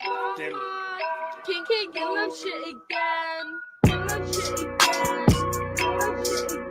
Damn it. Can't get love shit again. Love shit again. Love shit again.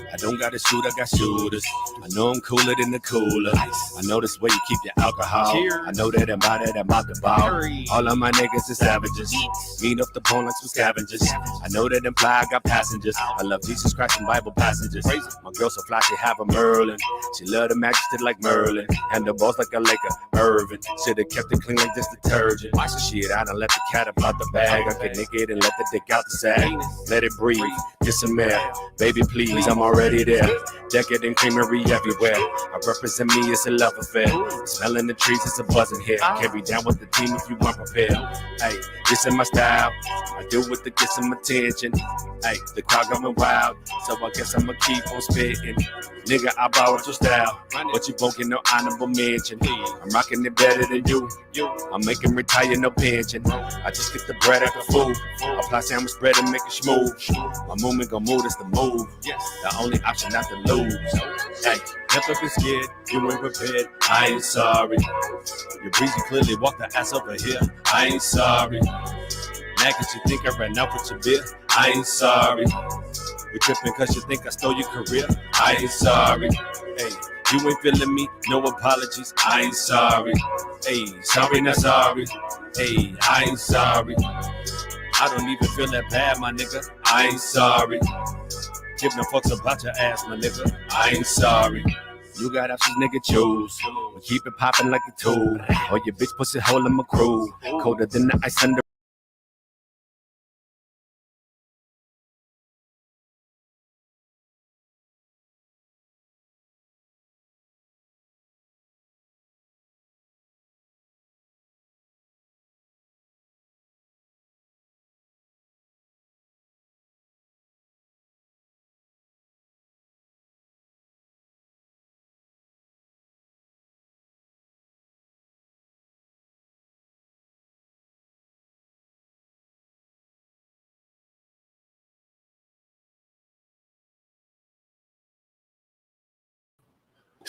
I don't got a shoot, I got shooters. I know I'm cooler than the cooler. I know this way you keep your alcohol. Cheers. I know that I'm out of that mouth the ball. All of my niggas is savages. Mean up the bone like some scavengers. I know that imply I got passengers. I love Jesus Christ and Bible passages. My girl so fly, she have a Merlin. She love the majesty like Merlin. And the balls like a Laker, Irvin. Should've kept it clean like this detergent. So shit, I done let the cat up out the bag. I get naked and let the dick out the sack. Let it breathe, get some air. Baby, please, I'm already there. Decadent creamery everywhere. I represent me, it's a love affair. Smelling the trees, it's a buzzing here. Carry down with the team if you weren't prepared. Hey, this is my style. I do with the get some attention. Hey, the crowd going wild, so I guess I'ma keep on spitting. Nigga, I borrowed your style, but you won't get no honorable mention. I'm rocking it better than you. I'm making retire no pension. I just get the bread at the food. Apply sandwich bread and make it smooth. My movement gon' move, that's the move. The only option not to lose. Hey, never been scared, you ain't prepared. I ain't sorry. Your breezy clearly walked the ass over here. I ain't sorry. Now cause you think I ran out with your beer. I ain't sorry. You tripping cause you think I stole your career. I ain't sorry. Hey, you ain't feeling me, no apologies. I ain't sorry. Hey, sorry not sorry. Hey, I ain't sorry. I don't even feel that bad, my nigga. I ain't sorry. Give no fucks about your ass, my nigga. I ain't sorry. You got options, nigga, choose. We keep it popping like a tool. Or your bitch pussy hole in my crew. Colder than the ice under.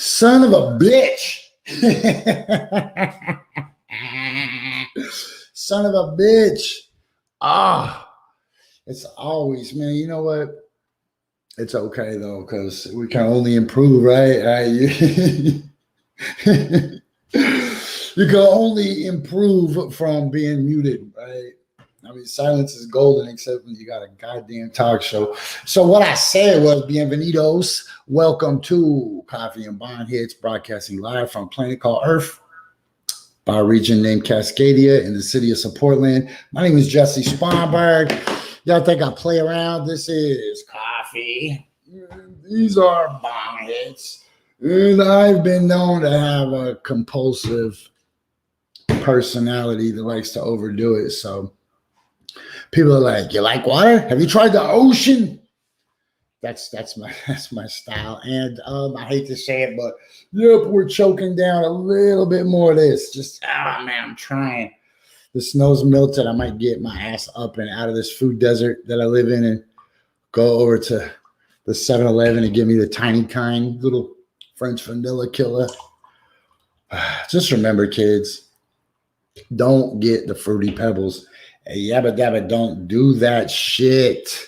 Son of a bitch. Son of a bitch. It's always, man, you know what? It's okay though, because we can only improve, right? You can only improve from being muted, right? I mean, silence is golden, except when you got a goddamn talk show. So what I said was, bienvenidos. Welcome to Coffee and Bonghits, broadcasting live from a planet called Earth, by a region named Cascadia in the city of Portland. My name is Jessie Sponberg. Y'all think I play around? This is Coffee. These are Bonghits. And I've been known to have a compulsive personality that likes to overdo it. So people are like, you like water? Have you tried the ocean? That's my style. And I hate to say it, but yep, we're choking down a little bit more of this. Just man, I'm trying. The snow's melted. I might get my ass up and out of this food desert that I live in and go over to the 7-Eleven and give me the tiny kind little French vanilla killer. Just remember, kids, don't get the Fruity Pebbles. Hey, yabba dabba, don't do that shit.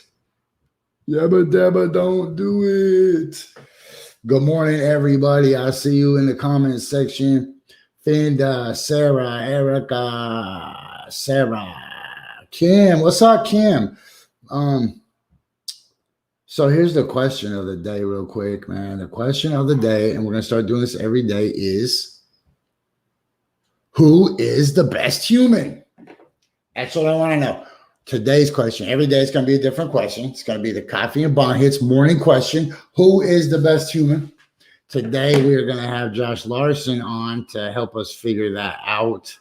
Yabba dabba, don't do it. Good morning, everybody. I see you in the comments section. Finda, Sarah, Erica, Sarah, Kim. What's up, Kim? So here's the question of the day real quick, man. The question of the day, and we're going to start doing this every day, is who is the best human? That's what I want to know. Today's question. Every day it's going to be a different question. It's going to be the Coffee and Bonghits morning question. Who is the best human? Today we're going to have Josh Larsen on to help us figure that out.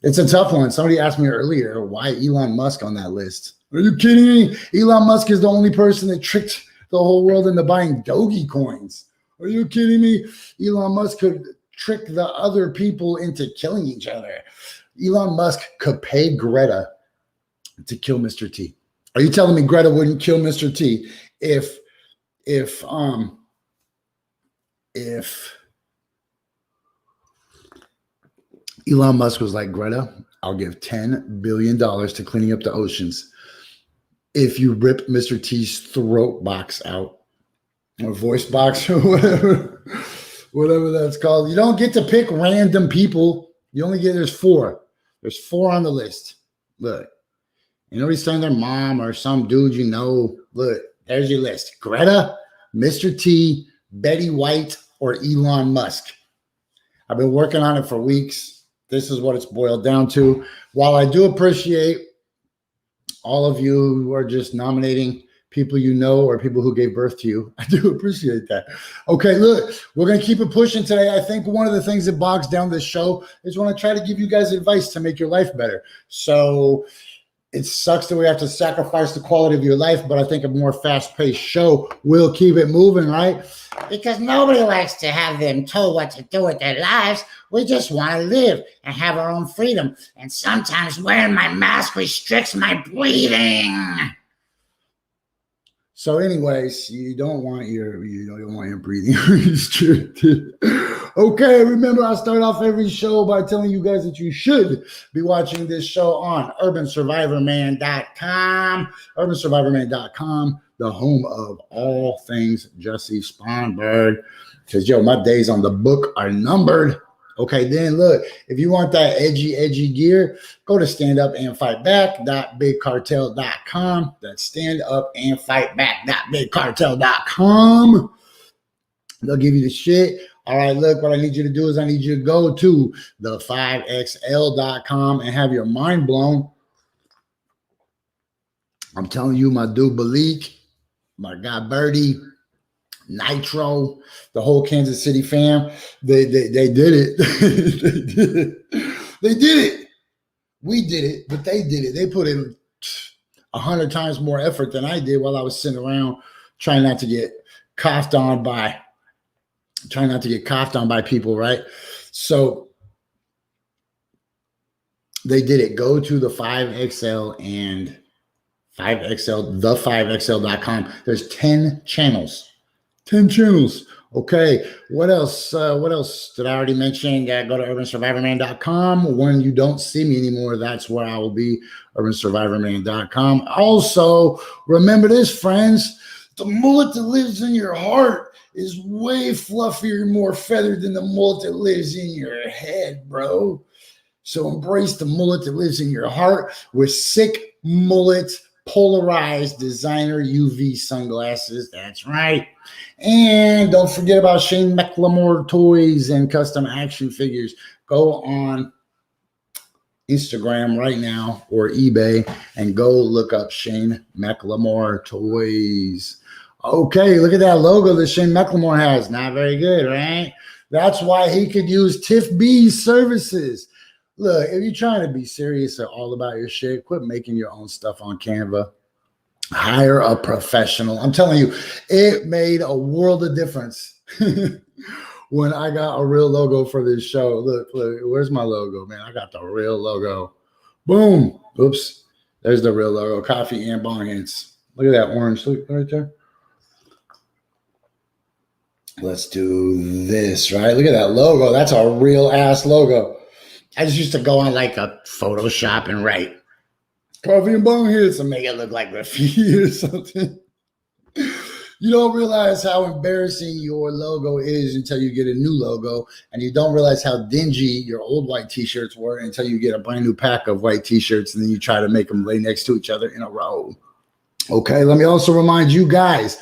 It's a tough one. Somebody asked me earlier, why Elon Musk on that list? Are you kidding me? Elon Musk is the only person that tricked the whole world into buying Doge coins. Are you kidding me? Elon Musk could trick the other people into killing each other. Elon Musk could pay Greta to kill Mr. T. Are you telling me Greta wouldn't kill Mr. T if Elon Musk was like, Greta, I'll give $10 billion to cleaning up the oceans if you rip Mr. T's throat box out, or voice box, or whatever that's called. You don't get to pick random people. You only get, there's 4. There's 4 on the list. Look, you nobody's saying their mom or some dude you know. Look, there's your list. Greta, Mr. T, Betty White, or Elon Musk. I've been working on it for weeks. This is what it's boiled down to. While I do appreciate all of you who are just nominating people you know or people who gave birth to you, I do appreciate that. Okay, look, we're going to keep it pushing today. I think one of the things that bogs down this show is when I try to give you guys advice to make your life better. So it sucks that we have to sacrifice the quality of your life, but I think a more fast-paced show will keep it moving, right? Because nobody likes to have them told what to do with their lives. We just want to live and have our own freedom. And sometimes wearing my mask restricts my breathing. So anyways, you don't want your breathing restricted. Okay, remember I start off every show by telling you guys that you should be watching this show on urbansurvivorman.com. Urbansurvivorman.com, the home of all things Jessie Sponberg. Because, my days on the book are numbered. Okay, then look, if you want that edgy gear, go to standupandfightback.bigcartel.com. That's standupandfightback.bigcartel.com. They'll give you the shit. All right, look, what I need you to do is I need you to go to the5xl.com and have your mind blown. I'm telling you, my dude Balik, my guy Birdie, Nitro, the whole Kansas City fam, they did it. They did it. We did it, but they did it. They put in 100 times more effort than I did while I was sitting around trying not to get coughed on by people, right? So they did it. Go to the 5XL and 5XL, the5xl.com. There's 10 channels. 10 channels. Okay. What else? What else did I already mention? Go to urbansurvivorman.com. When you don't see me anymore, that's where I will be. urbansurvivorman.com. Also, remember this, friends. The mullet that lives in your heart is way fluffier and more feathered than the mullet that lives in your head, bro. So embrace the mullet that lives in your heart with sick mullet polarized designer UV sunglasses. That's right. And don't forget about Shane McLemore toys and custom action figures. Go on Instagram right now or eBay and go look up Shane McLemore toys. Okay, look at that logo that Shane McLemore has. Not very good, right? That's why he could use Tiff B's services. Look, if you're trying to be serious and all about your shit, quit making your own stuff on Canva. Hire a professional. I'm telling you, it made a world of difference when I got a real logo for this show. Look, where's my logo, man? I got the real logo. Boom. Oops. There's the real logo. Coffee and Bonghits. Look at that orange. Look right there. Let's do this, right? Look at that logo. That's a real ass logo. I just used to go on like a Photoshop and write Coffee and Bonghits and make it look like graffiti or something. You don't realize how embarrassing your logo is until you get a new logo, and you don't realize how dingy your old white t-shirts were until you get a brand new pack of white t-shirts and then you try to make them lay next to each other in a row. Okay, let me also remind you guys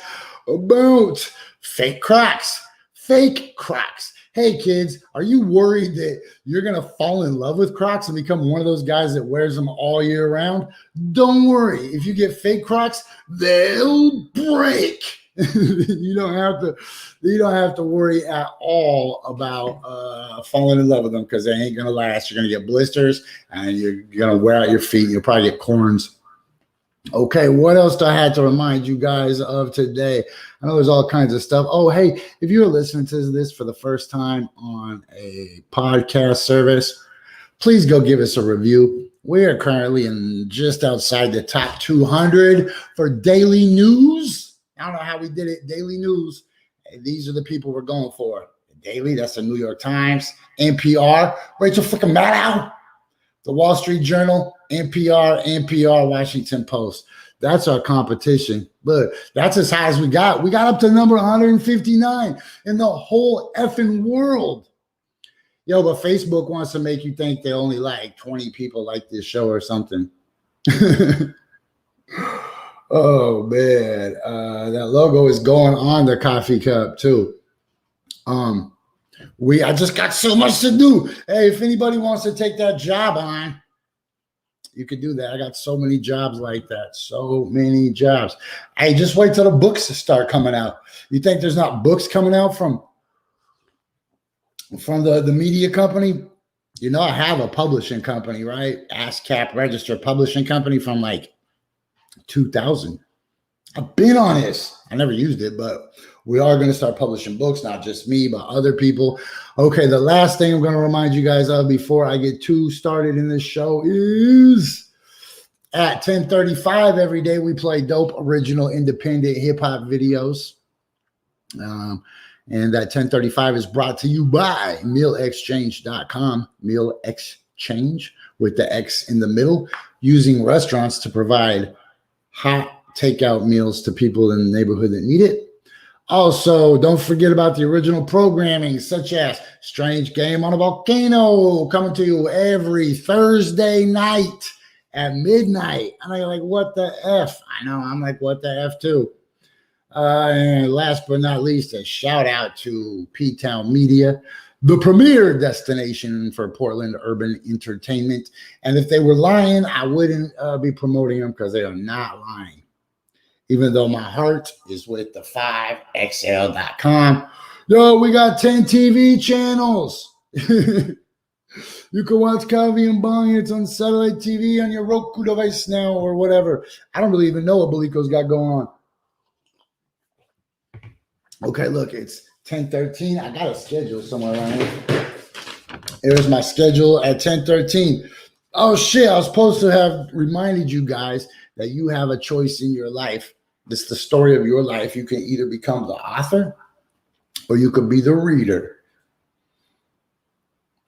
about Fake Crocs. Fake Crocs. Hey kids, are you worried that you're going to fall in love with Crocs and become one of those guys that wears them all year round? Don't worry. If you get Fake Crocs, they'll break. You don't have to worry at all about falling in love with them because they ain't gonna last. You're gonna get blisters and you're gonna wear out your feet. And you'll probably get corns. Okay, what else do I have to remind you guys of today? I know there's all kinds of stuff. Oh, hey, if you're listening to this for the first time on a podcast service, please go give us a review. We are currently in just outside the top 200 for daily news. I don't know how we did it. Daily news. These are the people we're going for. Daily, that's the New York Times, NPR, Rachel freaking Maddow, the Wall Street Journal, NPR, Washington Post. That's our competition. Look, that's as high as we got. We got up to number 159 in the whole effing world. Yo, but Facebook wants to make you think they only like 20 people like this show or something. Oh, man. That logo is going on the coffee cup, too. I just got so much to do. Hey, if anybody wants to take that job on, you could do that. I got so many jobs like that. So many jobs. Hey, just wait till the books start coming out. You think there's not books coming out from the media company? You know, I have a publishing company, right? ASCAP registered publishing company from like 2000. I've been on this. I never used it, but we are going to start publishing books, not just me, but other people. Okay, the last thing I'm going to remind you guys of before I get too started in this show is at 10:35 every day, we play dope, original, independent hip-hop videos. And that 10:35 is brought to you by mealexchange.com, Meal Exchange with the X in the middle, using restaurants to provide hot takeout meals to people in the neighborhood that need it. Also, don't forget about the original programming, such as Strange Game on a Volcano, coming to you every Thursday night at midnight. And I'm like, what the F? I know, I'm like, what the F too? And last but not least, a shout out to P-Town Media, the premier destination for Portland urban entertainment. And if they were lying, I wouldn't be promoting them because they are not lying. Even though my heart is with the 5xl.com. Yo, we got 10 TV channels. You can watch Coffee and Bonghits on satellite TV on your Roku device now or whatever. I don't really even know what Belico's got going on. Okay, look, it's 10:13. I got a schedule somewhere around here. Here's my schedule at 10:13. Oh, shit, I was supposed to have reminded you guys that you have a choice in your life. This is the story of your life. You can either become the author or you could be the reader.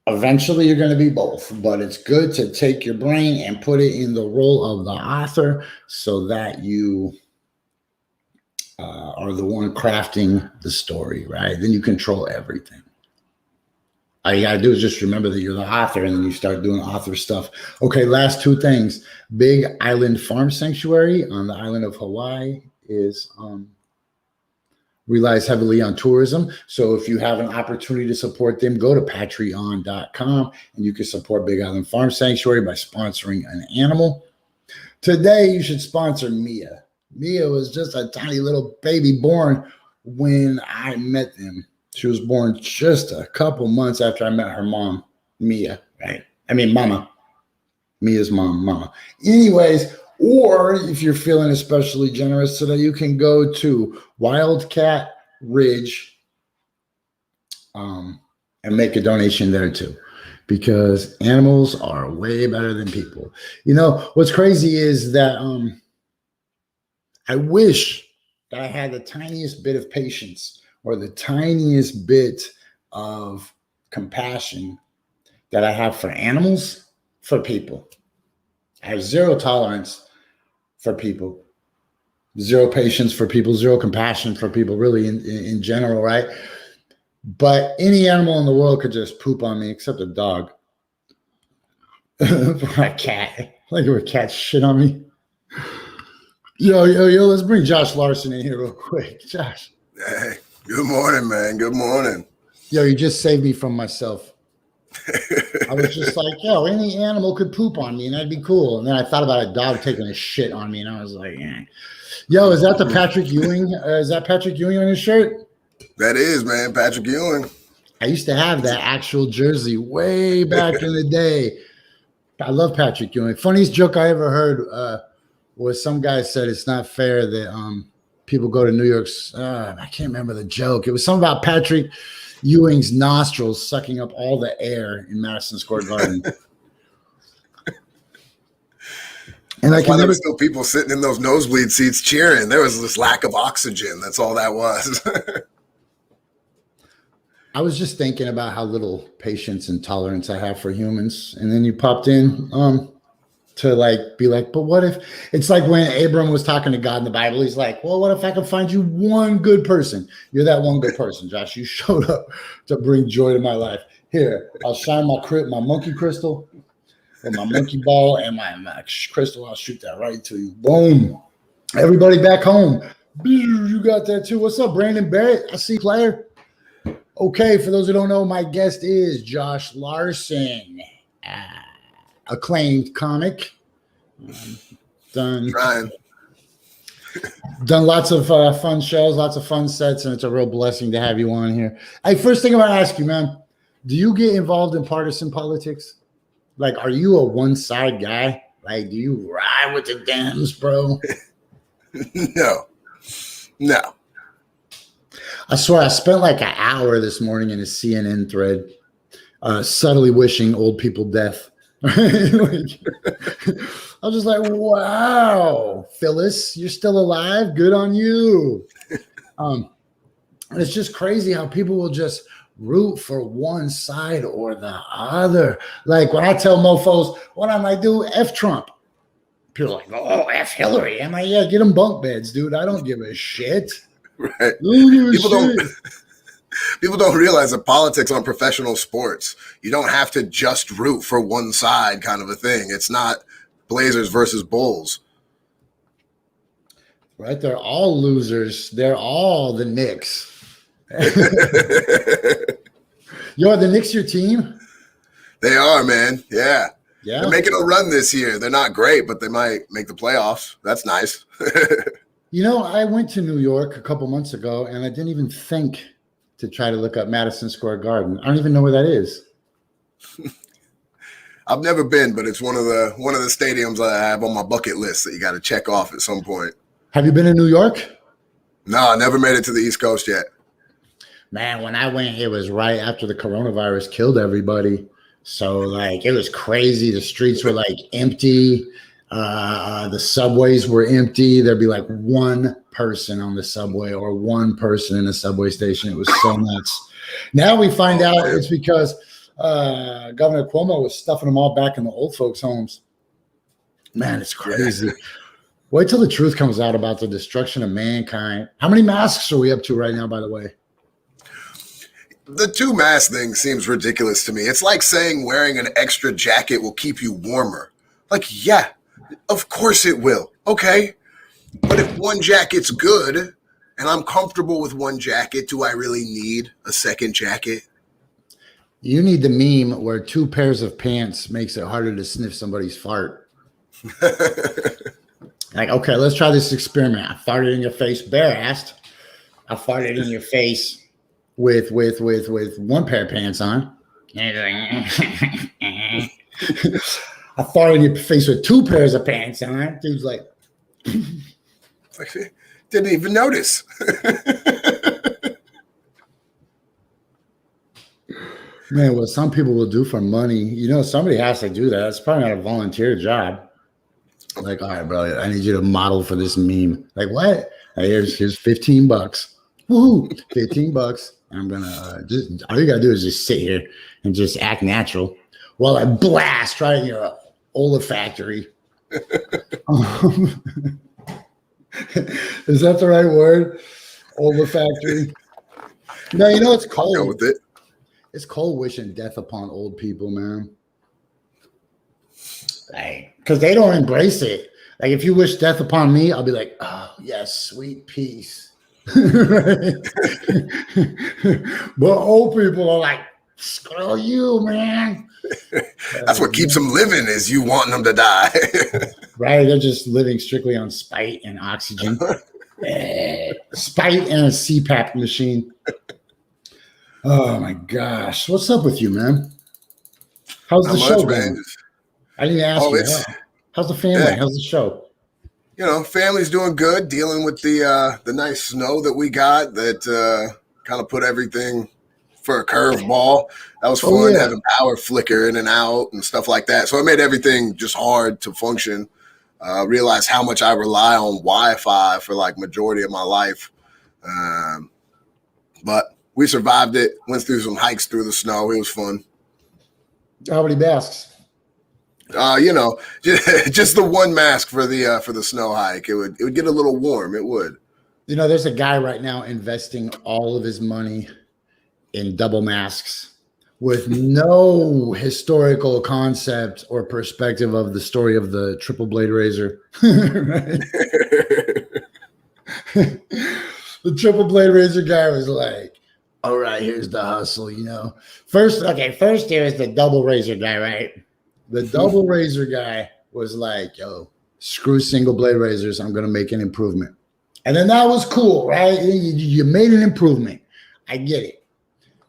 Eventually, you're going to be both, but it's good to take your brain and put it in the role of the author so that you are the one crafting the story, right? Then you control everything. All you got to do is just remember that you're the author, and then you start doing author stuff. Okay, last two things. Big Island Farm Sanctuary on the island of Hawaii is relies heavily on tourism. So if you have an opportunity to support them, go to patreon.com and you can support Big Island Farm Sanctuary by sponsoring an animal. Today, you should sponsor Mia. Mia was just a tiny little baby born when I met them. She was born just a couple months after I met her mom, Mia, right? I mean, Mama. Mia's mom, Mama. Anyways, or if you're feeling especially generous today, you can go to Wildcat Ridge and make a donation there too, because animals are way better than people. You know, what's crazy is that I wish that I had the tiniest bit of patience or the tiniest bit of compassion that I have for animals, for people. I have zero tolerance for people, zero patience for people, zero compassion for people, really in general, right? But any animal in the world could just poop on me, except a dog. A cat. Like if a cat shit on me. Yo, let's bring Josh Larsen in here real quick. Josh. Hey, good morning, man. Good morning. Yo, you just saved me from myself. I was just like, yo, any animal could poop on me and that'd be cool. And then I thought about a dog taking a shit on me and I was like, eh. Yo, is that the Patrick Ewing? Is that Patrick Ewing on his shirt? That is, man, Patrick Ewing. I used to have that actual jersey way back in the day. I love Patrick Ewing. Funniest joke I ever heard was some guy said it's not fair that people go to New York's. I can't remember the joke. It was something about Patrick Ewing's nostrils sucking up all the air in Madison Square Garden. And That's why there were still people sitting in those nosebleed seats cheering. There was this lack of oxygen. That's all that was. I was just thinking about how little patience and tolerance I have for humans. And then you popped in to like be like, but what if it's like when Abram was talking to God in the Bible, he's like, well, what if I can find you one good person? You're that one good person, Josh. You showed up to bring joy to my life. Here, I'll shine my monkey crystal and my monkey ball and my crystal. I'll shoot that right to you. Boom. Everybody back home. You got that too. What's up, Brandon Barrett? I see player. Okay, for those who don't know, my guest is Josh Larsen, acclaimed comic. Done lots of fun shows, lots of fun sets, and it's a real blessing to have you on here. Hey, first thing I want to ask you, man, do you get involved in partisan politics? Like, are you a one-side guy? Like, do you ride with the Dems, bro? No. I swear I spent like an hour this morning in a CNN thread subtly wishing old people death. I was just like, wow, Phyllis, you're still alive. Good on you. And it's just crazy how people will just root for one side or the other. Like when I tell mofos, what am I do? F Trump. People are like, oh, F Hillary. I'm like, yeah, get them bunk beds, dude. I don't give a shit. Right. People don't realize that politics on professional sports, you don't have to just root for one side kind of a thing. It's not Blazers versus Bulls. Right. They're all losers. They're all the Knicks. Yo, are the Knicks your team? They are, man. Yeah. Yeah. They're making a run this year. They're not great, but they might make the playoffs. That's nice. You know, I went to New York a couple months ago, and I didn't even think to try to look up Madison Square Garden. I don't even know where that is. I've never been, but it's one of the stadiums I have on my bucket list that you got to check off at some point. Have you been in New York? No, I never made it to the East Coast yet. Man, when I went, it was right after the coronavirus killed everybody. So, like, it was crazy. The streets were, like, empty. The subways were empty. There'd be like one person on the subway or one person in a subway station. It was so nuts. Now we find out it's because Governor Cuomo was stuffing them all back in the old folks' homes. Man, it's crazy. Wait till the truth comes out about the destruction of mankind. How many masks are we up to right now, by the way? The 2 mask thing seems ridiculous to me. It's like saying wearing an extra jacket will keep you warmer. Like, yeah. Of course it will. Okay. But if one jacket's good and I'm comfortable with one jacket, do I really need a second jacket? You need the meme where 2 pairs of pants makes it harder to sniff somebody's fart. Like, okay, let's try this experiment. I farted in your face bare-assed. I farted in your face with one pair of pants on. I farted in your face with 2 pairs of pants on. Dude's like, didn't even notice. Man, what some people will do for money, you know, somebody has to do that. It's probably not a volunteer job. Like, all right, bro, I need you to model for this meme. Like, what? Here's $15. Woohoo, $15. I'm gonna just all you gotta do is just sit here and just act natural while I blast right in your olfactory. Is that the right word? Olfactory. No, you know it's cold. I'll go with it. It's cold wishing death upon old people, man. Like, because they don't embrace it. Like, if you wish death upon me, I'll be like, oh, yes, sweet peace. But old people are like, Screw you, man. That's what keeps them living, is you wanting them to die. Right? They're just living strictly on spite and oxygen. Spite and a CPAP machine. Oh my gosh. What's up with you, man? How's the show going? I didn't ask you. How's the family? Yeah. How's the show? You know, family's doing good, dealing with the nice snow that we got that kind of put everything for a curveball. That was fun, having power flicker in and out and stuff like that. So it made everything just hard to function. Realize how much I rely on Wi-Fi for like majority of my life. But we survived it, went through some hikes through the snow. It was fun. How many masks? You know, just the one mask for the snow hike. It would get a little warm. It would. You know, there's a guy right now investing all of his money in double masks with no historical concept or perspective of the story of the triple blade razor. The triple blade razor guy was like, all right, here's the hustle, you know. First there was the double razor guy, right? The double razor guy was like, yo, screw single blade razors. I'm going to make an improvement. And then that was cool, right? You made an improvement. I get it.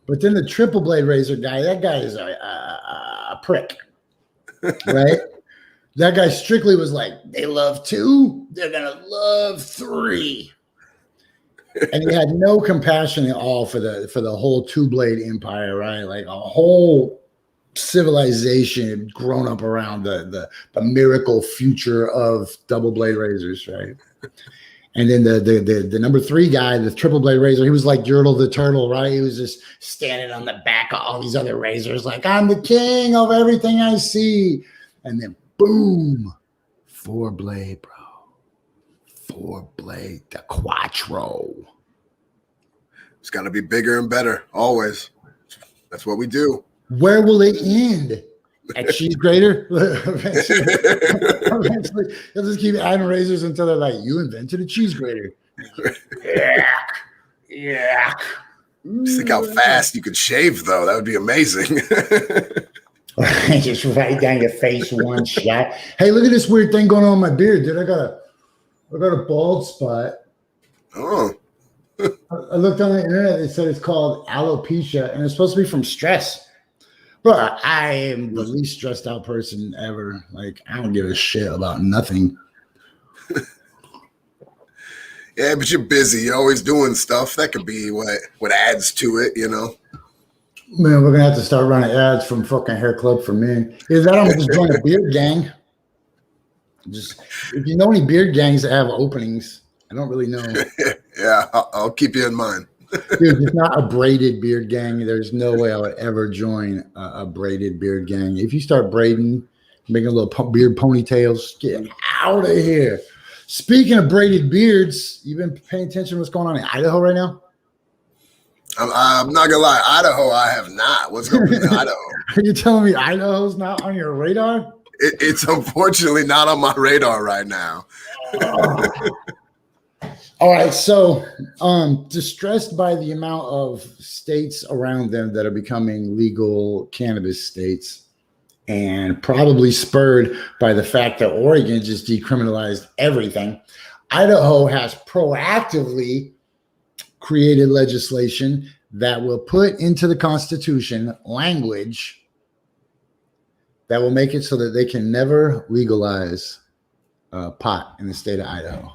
But then the triple blade razor guy, that guy is a prick, right? That guy strictly was like, they love 2, they're going to love 3. And he had no compassion at all for the whole 2-blade empire, right? Like a whole civilization had grown up around the miracle future of double blade razors, right? And then the number 3 guy, the triple blade razor, he was like Yertle the turtle, right? He was just standing on the back of all these other razors, like, I'm the king of everything I see. And then boom, 4-blade, bro. 4-blade, the Quattro. It's got to be bigger and better, always. That's what we do. Where will it end? At cheese grater? Eventually, they'll just keep adding razors until they're like, you invented a cheese grater. Yeah. Just think how fast you could shave, though. That would be amazing. Just right down your face, one shot. Hey, look at this weird thing going on in my beard, dude. I got a bald spot. Oh. I looked on the internet. It said it's called alopecia, and it's supposed to be from stress. Bro, I am the least stressed out person ever. Like, I don't give a shit about nothing. Yeah, but you're busy. You're always doing stuff. That could be what adds to it, you know? Man, we're going to have to start running ads from fucking Hair Club for Men. Either that, I'm going to just join a beard gang. Just, if you know any beard gangs that have openings, I don't really know. Yeah, I'll keep you in mind. Dude, it's not a braided beard gang. There's no way I would ever join a braided beard gang. If you start braiding, making little beard ponytails, get out of here. Speaking of braided beards, you been paying attention to what's going on in Idaho right now? I'm not gonna lie, Idaho, I have not. What's going on in Idaho? Are you telling me Idaho's not on your radar? It's unfortunately not on my radar right now. All right, so distressed by the amount of states around them that are becoming legal cannabis states, and probably spurred by the fact that Oregon just decriminalized everything, Idaho has proactively created legislation that will put into the Constitution language that will make it so that they can never legalize pot in the state of Idaho.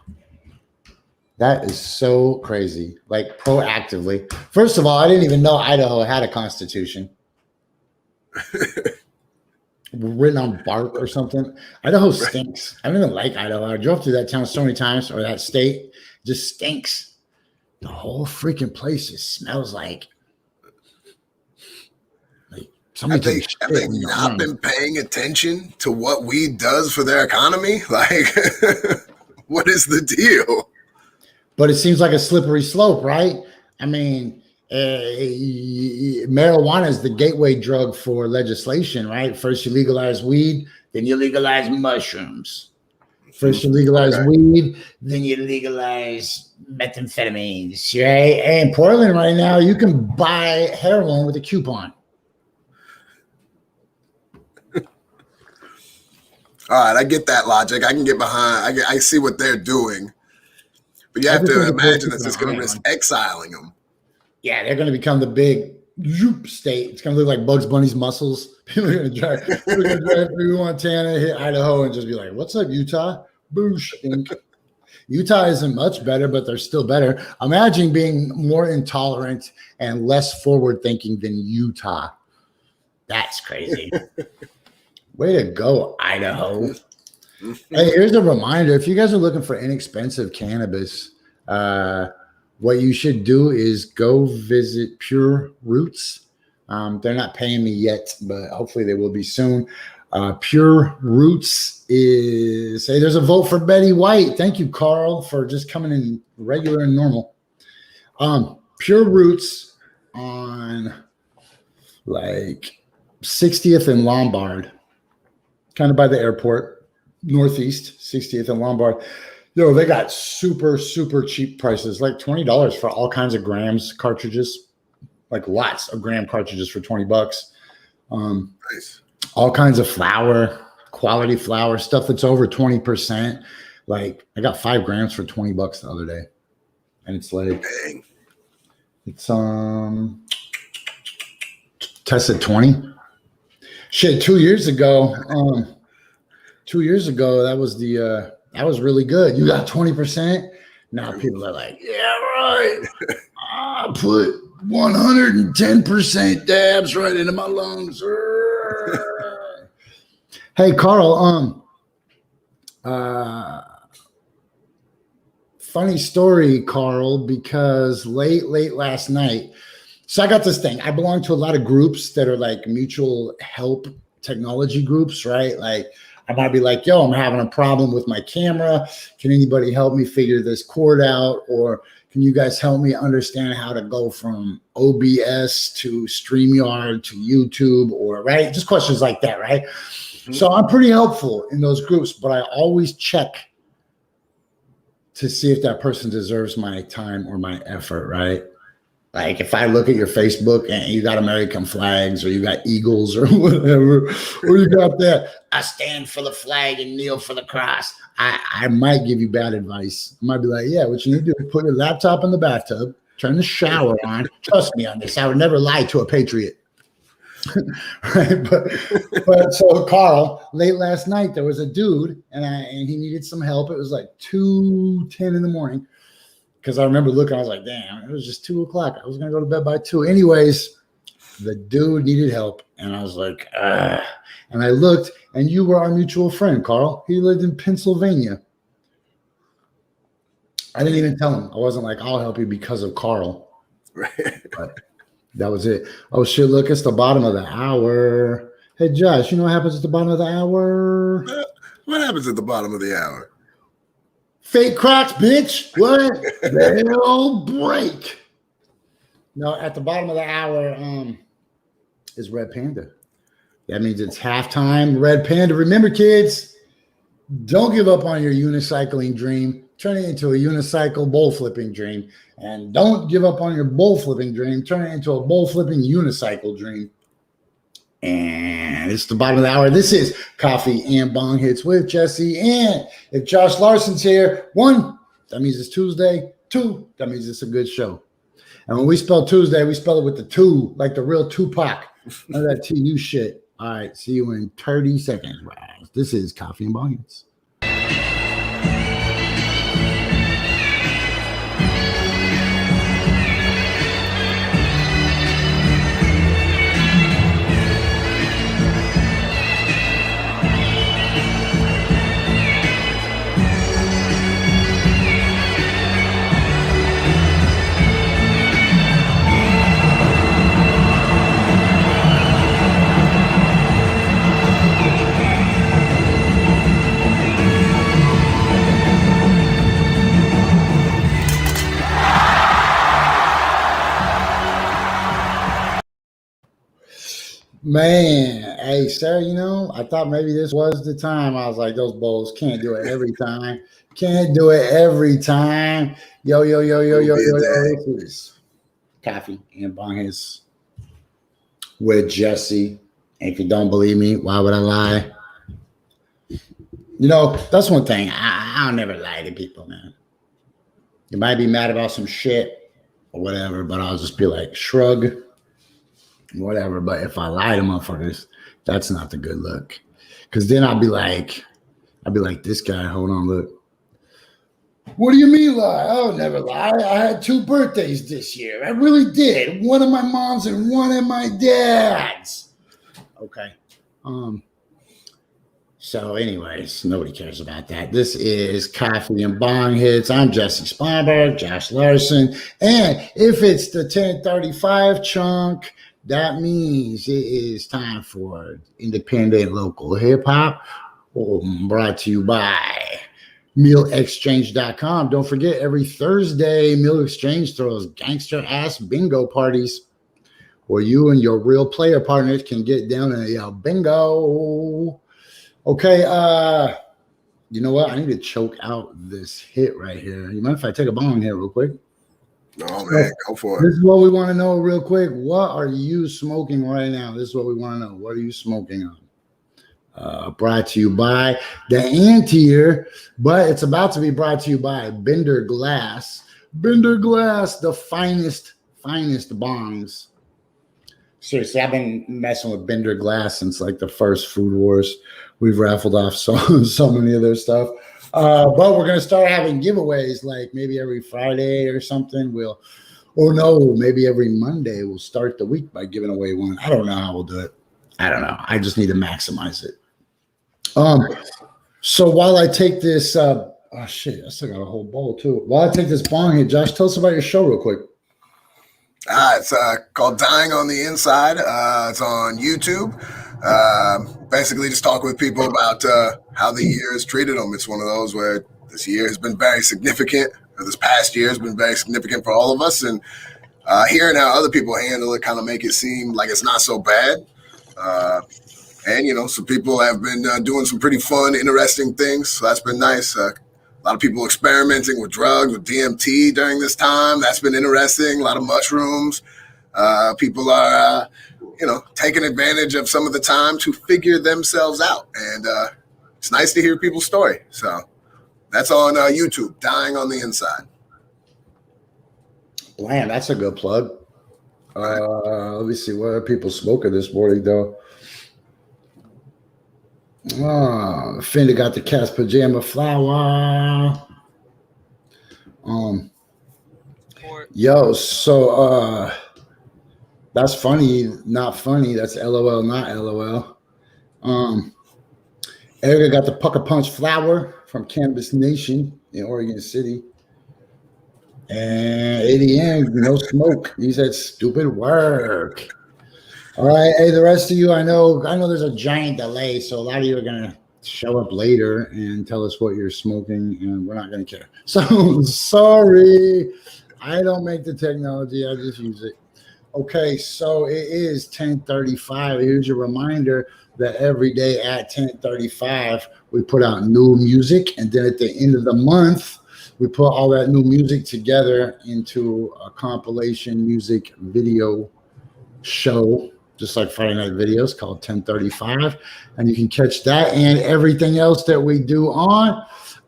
That is so crazy. Like, proactively. First of all, I didn't even know Idaho had a constitution. Written on bark or something. Idaho stinks. I don't even like Idaho. I drove through that town so many times, or that state. It just stinks. The whole freaking place just smells like somebody. Have they not been paying attention to what weed does for their economy? Like, what is the deal? But it seems like a slippery slope, right? I mean, marijuana is the gateway drug for legislation, right? First you legalize weed, then you legalize mushrooms. First you legalize weed, then you legalize methamphetamines, right? And in Portland right now, you can buy heroin with a coupon. All right, I get that logic. I can get behind. I see what they're doing, but you have to imagine this is going to risk exiling them. Yeah, they're going to become the big zoop state. It's going to look like Bugs Bunny's muscles. People are going to drive through Montana, hit Idaho, and just be like, "What's up, Utah? Boosh!" Utah isn't much better, but they're still better. Imagine being more intolerant and less forward-thinking than Utah. That's crazy. Way to go, Idaho. Hey, here's a reminder. If you guys are looking for inexpensive cannabis, what you should do is go visit Pure Roots. They're not paying me yet, but hopefully they will be soon. Pure Roots is, hey, there's a vote for Betty White. Thank you, Carl, for just coming in regular and normal. Pure Roots on like 60th and Lombard, kind of by the airport, northeast, 60th and Lombard. Yo, they got super, super cheap prices, like $20 for all kinds of grams cartridges, like lots of gram cartridges for $20. Nice. All kinds of flour, quality flour, stuff that's over 20%. Like I got 5 grams for $20 the other day. And it's like, dang. It's tested 20. Shit, 2 years ago, that was that was really good. You got 20%. Now people are like, yeah, right. I put 110% dabs right into my lungs. Hey, Carl, funny story, Carl, because late last night, so I got this thing. I belong to a lot of groups that are like mutual help technology groups, right? Like I might be like, yo, I'm having a problem with my camera. Can anybody help me figure this cord out? Or can you guys help me understand how to go from OBS to StreamYard to YouTube, or right? Just questions like that, right? Mm-hmm. So I'm pretty helpful in those groups, but I always check to see if that person deserves my time or my effort, right? Like if I look at your Facebook and you got American flags or you got eagles or whatever, or you got that, I stand for the flag and kneel for the cross, I might give you bad advice. I might be like, yeah, what you need to do is put your laptop in the bathtub, turn the shower on. Trust me on this. I would never lie to a patriot. Right? But so Carl, late last night, there was a dude and he needed some help. It was like 2:10 in the morning. Because I remember looking, I was like, damn, it was just 2 o'clock. I was going to go to bed by 2. Anyways, the dude needed help. And I was like, ah. And I looked, and you were our mutual friend, Carl. He lived in Pennsylvania. I didn't even tell him. I wasn't like, I'll help you because of Carl. Right. But that was it. Oh, shit, look, it's the bottom of the hour. Hey, Josh, you know what happens at the bottom of the hour? What happens at the bottom of the hour? Fake Crocs, bitch. What? They'll break. No, at the bottom of the hour is Red Panda. That means it's halftime. Red Panda. Remember, kids, don't give up on your unicycling dream. Turn it into a unicycle bowl flipping dream. And don't give up on your bowl flipping dream. Turn it into a bowl flipping unicycle dream. And it's the bottom of the hour. This is Coffee and Bong Hits with Jessie. And if Josh Larsen's here, 1, that means it's Tuesday. 2, that means it's a good show. And when we spell Tuesday, we spell it with the 2, like the real Tupac. None of that TU shit. All right, see you in 30 seconds. This is Coffee and Bong Hits. Man, hey, sir, you know, I thought maybe this was the time. I was like, those bowls can't do it every time. Can't do it every time. Yo. This is Coffee and Bong Hits with Jessie. And if you don't believe me, why would I lie? You know, that's one thing. I'll never lie to people, man. You might be mad about some shit or whatever, but I'll just be like, shrug, whatever. But if I lie to motherfuckers, that's not the good look. Because then I'll be like, this guy, hold on, look. What do you mean lie? I'll never lie. I had 2 birthdays this year. I really did. One of my mom's and one of my dad's. Okay. So anyways, nobody cares about that. This is Coffee and Bong Hits. I'm Jessie Sponberg, Josh Larsen. And if it's the 1035 chunk, that means it is time for independent local hip hop, brought to you by mealexchange.com. Don't forget, every Thursday, Meal Exchange throws gangster ass bingo parties where you and your real player partners can get down and yell bingo. Okay, you know what? I need to choke out this hit right here. You mind if I take a bong hit real quick? No, man, go for it. This is what we want to know real quick. What are you smoking right now? This is what we want to know. What are you smoking on? Brought to you by the Anteater, but it's about to be brought to you by Bender Glass. Bender Glass, the finest bongs. Seriously, I've been messing with Bender Glass since like the first Food Wars. We've raffled off so many of their stuff. But we're going to start having giveaways like maybe every Friday or something. Maybe every Monday we'll start the week by giving away one. I don't know how we'll do it. I don't know. I just need to maximize it. So while I take this, I still got a whole bowl too. While I take this bong hit, Josh, tell us about your show real quick. It's called Dying on the Inside. It's on YouTube. Basically just talking with people about how the year has treated them. It's one of those where this year has been very significant, or this past year has been very significant for all of us, and hearing how other people handle it kind of make it seem like it's not so bad. And, you know, some people have been doing some pretty fun, interesting things, so that's been nice. A lot of people experimenting with drugs, with DMT during this time. That's been interesting. A lot of mushrooms. People are, taking advantage of some of the time to figure themselves out. And it's nice to hear people's story. So that's on YouTube, Dying on the Inside. Man, that's a good plug. Let me see. What are people smoking this morning, though? Fender got the cat's pajama flower. So that's funny, not funny. That's LOL, not LOL. Erica got the Pucker Punch flower from Cannabis Nation in Oregon City. And ADM, no smoke. He said stupid work. All right. Hey, the rest of you, I know there's a giant delay, so a lot of you are gonna show up later and tell us what you're smoking, and we're not gonna care. So sorry. I don't make the technology, I just use it. Okay, so it is 10:35. Here's your reminder that every day at 10:35 we put out new music, and then at the end of the month we put all that new music together into a compilation music video show, just like Friday Night Videos, called 1035. And you can catch that and everything else that we do on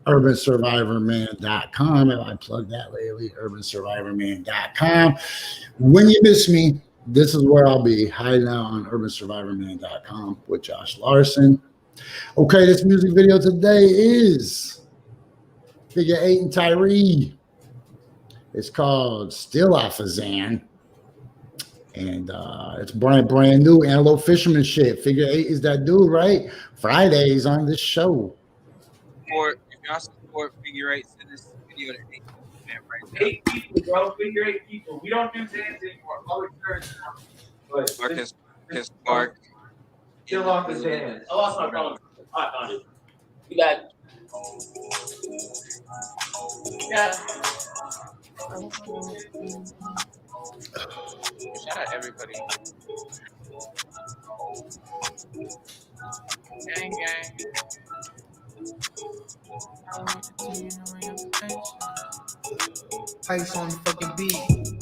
urbansurvivorman.com. And I plug that lately, urbansurvivorman.com. When you miss me, this is where I'll be, hiding out on urbansurvivorman.com with Josh Larsen. Okay, this music video today is Figure 8 and Tyree. It's called Still Off of Zan. And it's brand new Antelope Fisherman shit. Figure 8 is that dude, right? Fridays on this show. Or if y'all support Figure 8, send this video to 8 right now. 8 people, bro. Figure 8 people. We don't do Zans anymore. Public church now. Marcus Clark. Still off the Zans. Oh, that's my problem. I found it. You got. Yeah. Shout out everybody. Gang, gang. Ice on the fucking beat.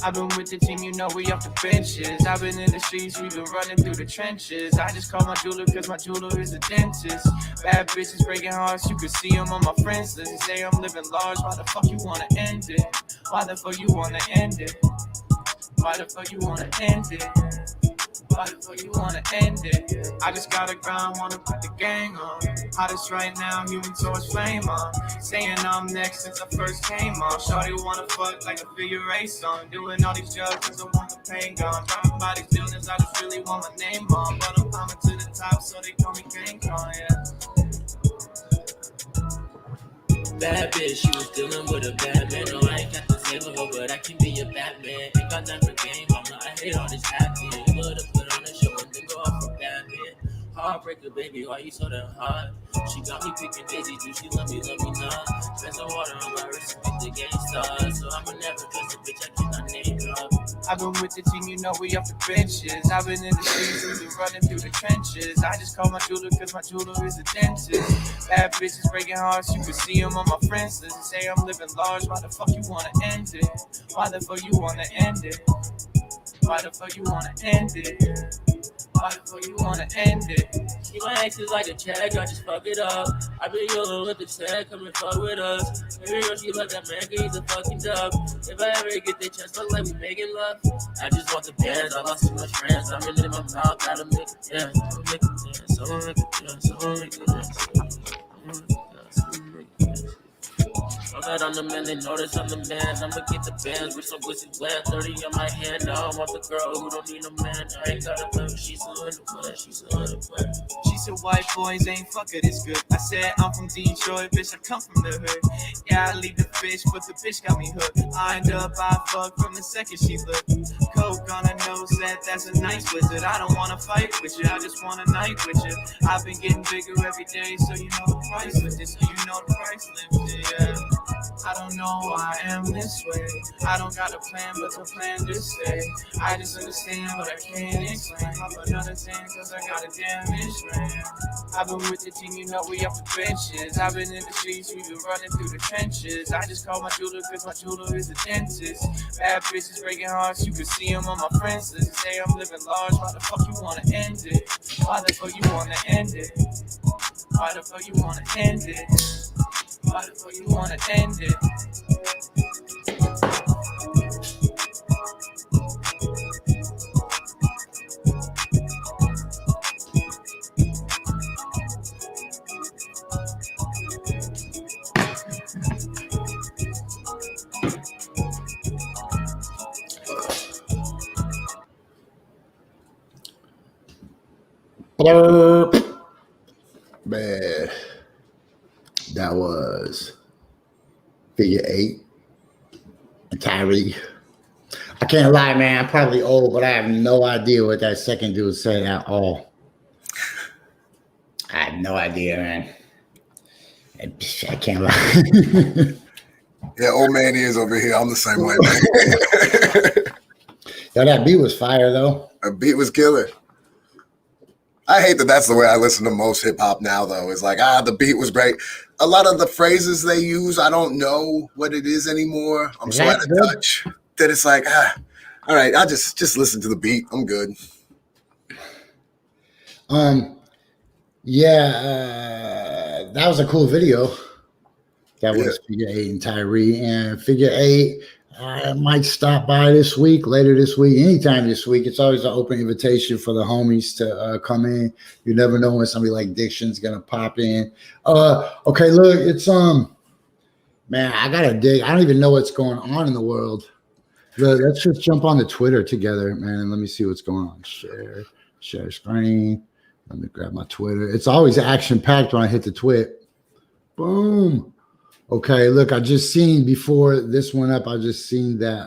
I've been with the team, you know we off the benches. I've been in the streets, we been running through the trenches. I just call my jeweler cause my jeweler is a dentist. Bad bitches breaking hearts, you can see them on my friends list. They say I'm living large, why the fuck you wanna end it? Why the fuck you wanna end it? Why the fuck you wanna end it? Why the fuck you wanna end it? I just gotta grind, wanna put the gang on. Hottest right now, human torch flame on. Saying I'm next since I first came on. Shorty wanna fuck like a figure eight song. Doing all these drugs cause I want the pain gone. Dropping by these buildings, I just really want my name on. But I'm climbing to the top, so they call me King Kong, yeah. Bad bitch, she was dealing with a bad man. No, I ain't got the same of her, but I can be a bad man. Ain't got nothing for game, mama. I hate all this acting. Would've put on a show and then go off for bad man. Heartbreaker, baby, why you so damn hot? She got me picking daisy, do she love me not? Spend some water on my wrist and the game starts. So I'ma never trust a bitch, I keep my name up. I've been with the team, you know we off the benches. I've been in the streets, we been running through the trenches. I just call my jeweler cause my jeweler is a dentist. Bad bitches breaking hearts, you can see them on my friends list. They say I'm living large, why the fuck you wanna end it? Why the fuck you wanna end it? Why the fuck you wanna end it? Why the fuck you wanna end it? She my ex is like a check, I just fuck it up. I been yellow with the check, come and fuck with us. Every girl she like that man, cause he's a fucking dub. If I ever get the chance, fuck like we making love. I just want the bands, I lost too much friends. I'm in my mouth, gotta make it dance. I'ma make it dance, I'ma make it dance, I'ma make it dance. All that on the man, they notice I'm the man. I'ma get the bands with some pussy wet. 30 on my hand, now I want the girl who don't need a man. I ain't got a plan, she's still in the plan, she's still in the plan. She said white boys ain't fuck it, it's good. I said I'm from Detroit, bitch, I come from the hood. Yeah, I leave the fish, but the bitch got me hooked. I end up, I fuck from the second she looked. Coke on her nose, that's a nice wizard. I don't wanna fight with you, I just want a night with you. I've been getting bigger every day, so you know the price with it, so you know the price lifted, yeah. I don't know why I am this way. I don't got a plan, but the plan to stay. I just understand, but I can't explain. Pop another 10, cause I got a damaged ram. I've been with the team, you know we off the benches. I've been in the streets, we been running through the trenches. I just call my jeweler, cause my jeweler is a dentist. Bad bitches breaking hearts, you can see them on my friends list. Say I'm living large, why the fuck you wanna end it? Why the fuck you wanna end it? Why the fuck you wanna end it? Why the fuck you wanna end it? Blurp. Man, that was Figure 8 and Tyree. I can't lie, man. I'm probably old, but I have no idea what that second dude said at all. I have no idea, man. I can't lie. Yeah, old man is over here. I'm the same way, man. Yo, that beat was fire, though. That beat was killer. I hate that that's the way I listen to most hip hop now, though. It's like, the beat was great. A lot of the phrases they use, I don't know what it is anymore. I'm so out of touch that it's like, all right, I'll just listen to the beat. I'm good. Yeah, that was a cool video. That was Figure 8 and Tyree. And Figure 8, I might stop by this week, later this week, anytime this week. It's always an open invitation for the homies to come in. You never know when somebody like Diction's gonna pop in. Okay, look, it's man, I gotta dig. I don't even know what's going on in the world. Let's just jump on the Twitter together, man, and let me see what's going on. Share screen. Let me grab my Twitter. It's always action-packed when I hit the twit. Boom. Okay, look, I just seen before this went up, I just seen that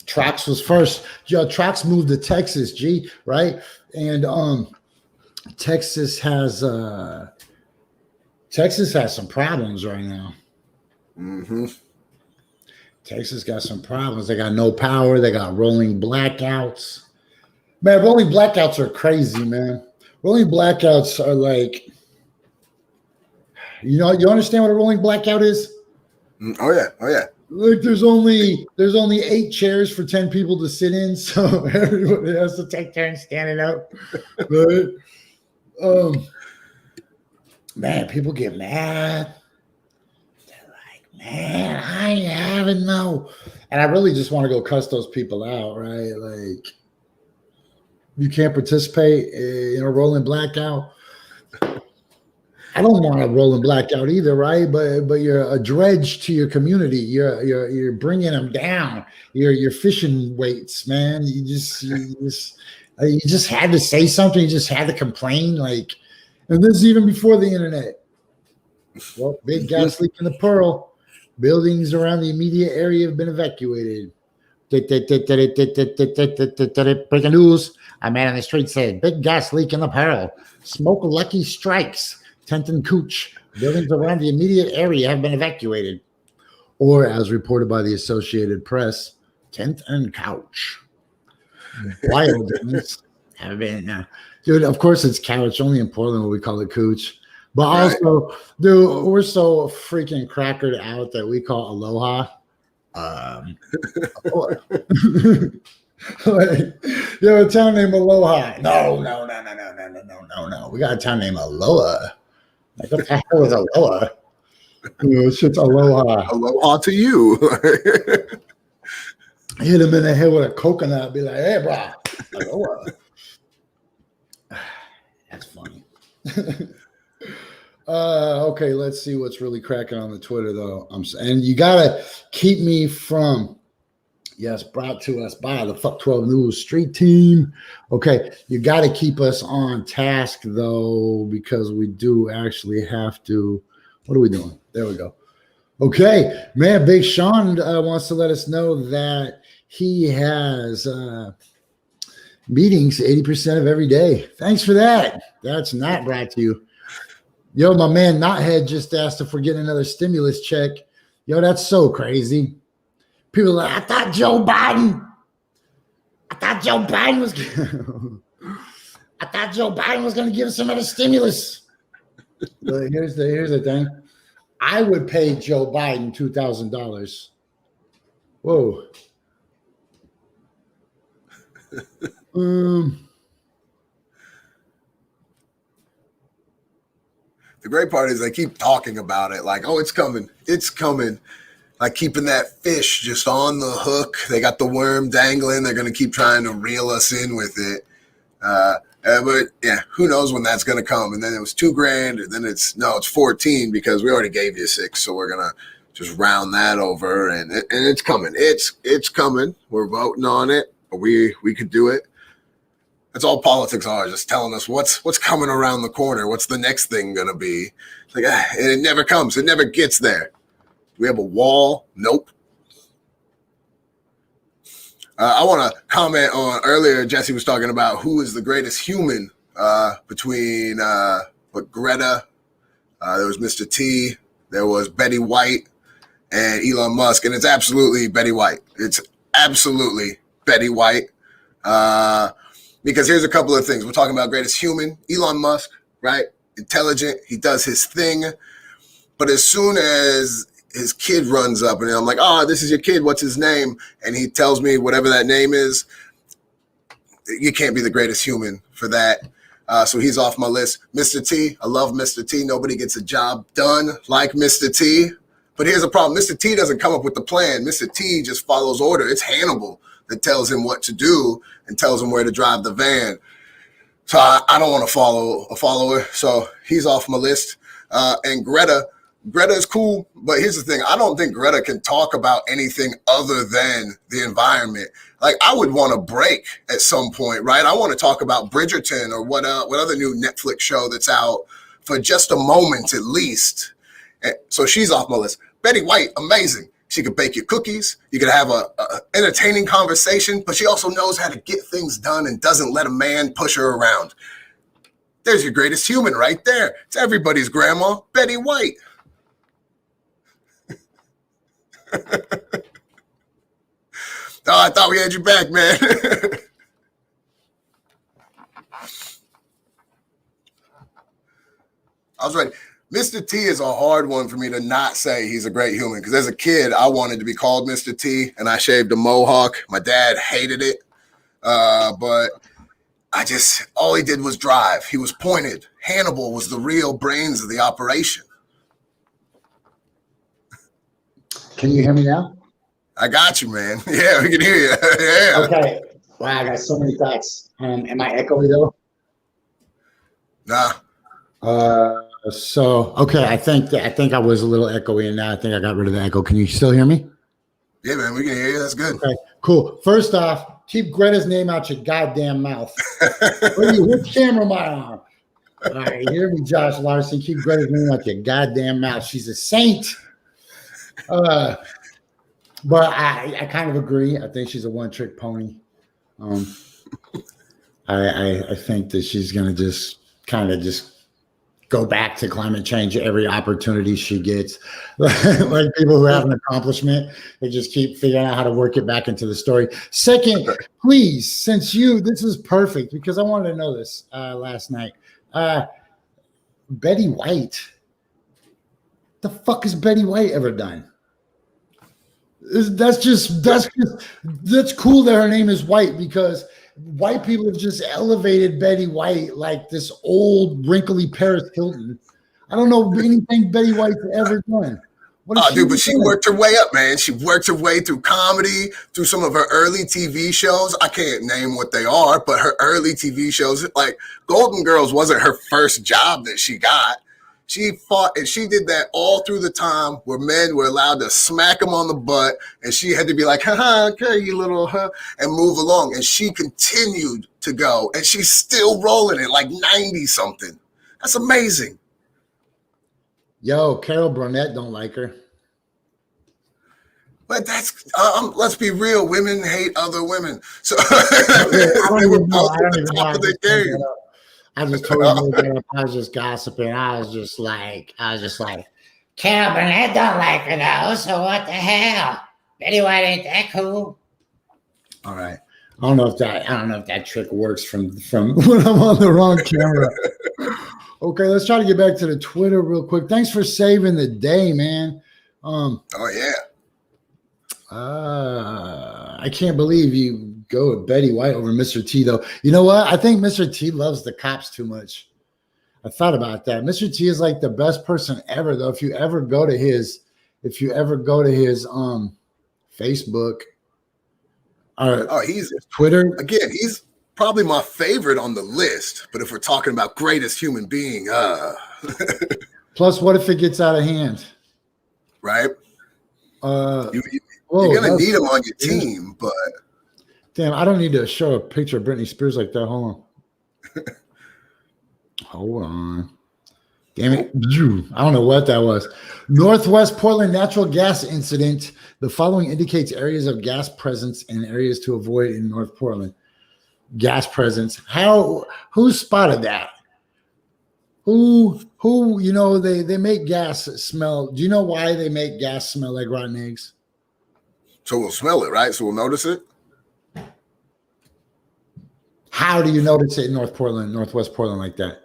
Trox was first. Yo, Trox moved to Texas, G, right? And Texas has some problems right now. Mm-hmm. Texas got some problems. They got no power. They got rolling blackouts. Man, rolling blackouts are crazy, man. Rolling blackouts are like, you understand what a rolling blackout is? Oh yeah. Look, there's only 8 chairs for 10 people to sit in, so everybody has to take turns standing up. Right? Man, people get mad. They're like, man, I ain't having no. And I really just want to go cuss those people out, right? Like, you can't participate in a rolling blackout. I don't want a rolling blackout either, right? But you're a dredge to your community. You're bringing them down. You're fishing weights, man. You just had to say something. You just had to complain, like. And this is even before the internet. Well, big gas leak in the Pearl. Buildings around the immediate area have been evacuated. Breaking news. A man on the street said, big gas leak in the Pearl. Smoke lucky strikes. Tent and Cooch. Buildings around the immediate area have been evacuated. Or, as reported by the Associated Press, Tent and Couch. Wild things have been... dude, of course it's couch. Only in Portland we call it Cooch. But also, dude, we're so freaking crackered out that we call aloha. Like, you have a town named Aloha. No. We got a town named Aloha. Like, what the hell is Aloha? Shit's Aloha. Aloha to you. Hit him in the head with a coconut. Be like, hey, bro. Aloha. That's funny. Okay, let's see what's really cracking on the Twitter, though. And you got to keep me from... Yes, brought to us by the Fuck 12 News Street Team. Okay, you got to keep us on task, though, because we do actually have to. What are we doing? There we go. Okay, man, Big Sean wants to let us know that he has meetings 80% of every day. Thanks for that. That's not brought to you. Yo, my man Knothead just asked if we're getting another stimulus check. Yo, that's so crazy. People are like, I thought Joe Biden was going to give us some other stimulus. But here's the thing. I would pay Joe Biden $2,000. Whoa. The great part is they keep talking about it like, oh, it's coming. It's coming. Like keeping that fish just on the hook. They got the worm dangling. They're going to keep trying to reel us in with it. But yeah, who knows when that's going to come. And then it was $2,000. And then it's 14 because we already gave you 6. So we're going to just round that over. And it's coming. It's coming. We're voting on it. But we could do it. That's all politics are, just telling us what's coming around the corner. What's the next thing going to be? It's like, and it never comes. It never gets there. We have a wall. Nope. I want to comment on earlier. Jessie was talking about who is the greatest human between Greta. There was Mr. T. There was Betty White and Elon Musk, and it's absolutely Betty White. It's absolutely Betty White. Because here's a couple of things. We're talking about greatest human, Elon Musk, right? Intelligent. He does his thing. But as soon as his kid runs up and I'm like, oh, this is your kid. What's his name? And he tells me whatever that name is. You can't be the greatest human for that. So he's off my list. Mr. T, I love Mr. T. Nobody gets a job done like Mr. T. But here's the problem. Mr. T doesn't come up with the plan. Mr. T just follows order. It's Hannibal that tells him what to do and tells him where to drive the van. So I don't want to follow a follower. So he's off my list. And Greta is cool, but here's the thing. I don't think Greta can talk about anything other than the environment. Like, I would want a break at some point, right? I want to talk about Bridgerton or what other new Netflix show that's out for just a moment at least. And so she's off my list. Betty White, amazing. She could bake you cookies. You could have a entertaining conversation, but she also knows how to get things done and doesn't let a man push her around. There's your greatest human right there. It's everybody's grandma, Betty White. Oh, I thought we had you back, man. I was ready. Mr. T is a hard one for me to not say he's a great human, because as a kid, I wanted to be called Mr. T, and I shaved a mohawk. My dad hated it, but all he did was drive. He was pointed. Hannibal was the real brains of the operation. Can you hear me now? I got you, man. Yeah, we can hear you. Yeah. Okay. Wow, I got so many thoughts. Am I echoey though? Nah. Okay. I think I was a little echoey, and now I think I got rid of the echo. Can you still hear me? Yeah, man, we can hear you. That's good. Okay, cool. First off, keep Greta's name out your goddamn mouth. What camera am I on? All right, you hear me, Josh Larsen. Keep Greta's name out your goddamn mouth. She's a saint. But I kind of agree. I think she's a one-trick pony. I think that she's going to just kind of go back to climate change every opportunity she gets. Like people who have an accomplishment, they just keep figuring out how to work it back into the story. Second, please, since this is perfect, because I wanted to know this last night. Betty White. The fuck has Betty White ever done? That's cool that her name is White, because white people have just elevated Betty White like this old wrinkly Paris Hilton. I don't know anything Betty White's ever done. But she worked her way up, man. She worked her way through comedy, through some of her early TV shows. I can't name what they are, but her early TV shows, like Golden Girls wasn't her first job that she got. She fought, and she did that all through the time where men were allowed to smack them on the butt, and she had to be like, okay, you little, and move along. And she continued to go, and she's still rolling it like 90-something. That's amazing. Yo, Carol Burnett don't like her. But that's, let's be real, women hate other women. So they were both at the top of their game. I just told you, I was just gossiping. I was just like, Carol Burnett don't like her though, so what the hell? Betty White ain't that cool. All right. I don't know if that trick works from when I'm on the wrong camera. Okay, let's try to get back to the Twitter real quick. Thanks for saving the day, man. Oh yeah. I can't believe you go with Betty White over Mr. T, though. You know what? I think Mr. T loves the cops too much. I thought about that. Mr. T is like the best person ever, though. If you ever go to his Facebook or he's Twitter. Again, he's probably my favorite on the list. But if we're talking about greatest human being, Plus, what if it gets out of hand? Right? You're gonna need him on your team, but damn, I don't need to show a picture of Britney Spears like that. Hold on. Damn it. I don't know what that was. Northwest Portland natural gas incident. The following indicates areas of gas presence and areas to avoid in North Portland. Gas presence. Who spotted that? Who, they make gas smell. Do you know why they make gas smell like rotten eggs? So we'll smell it, right? So we'll notice it. How do you notice it in Northwest Portland like that?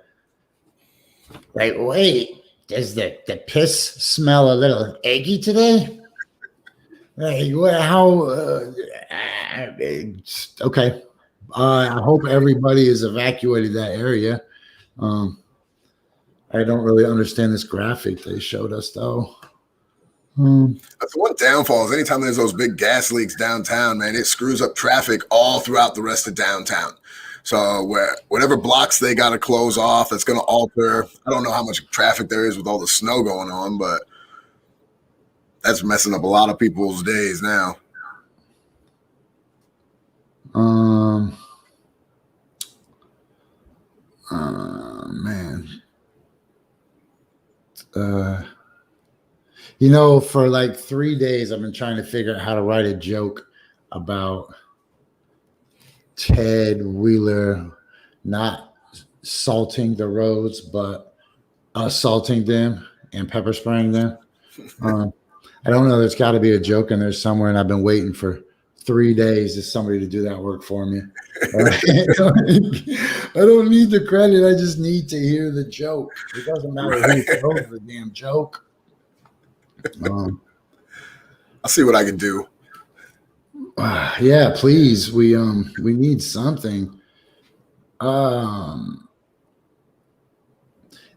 Like, wait, does the piss smell a little eggy today? Like, okay. I hope everybody has evacuated that area. I don't really understand this graphic they showed us, though. That's one downfall is anytime there's those big gas leaks downtown, man, it screws up traffic all throughout the rest of downtown. So whatever blocks they got to close off, it's going to alter. I don't know how much traffic there is with all the snow going on, but that's messing up a lot of people's days now. Man. For like 3 days, I've been trying to figure out how to write a joke about Ted Wheeler not salting the roads, but assaulting them and pepper spraying them. I don't know. There's got to be a joke in there somewhere, and I've been waiting for 3 days is somebody to do that work for me. I don't need the credit. I just need to hear the joke. It doesn't matter who throws the damn joke. I'll see what I can do. Yeah, please. We need something.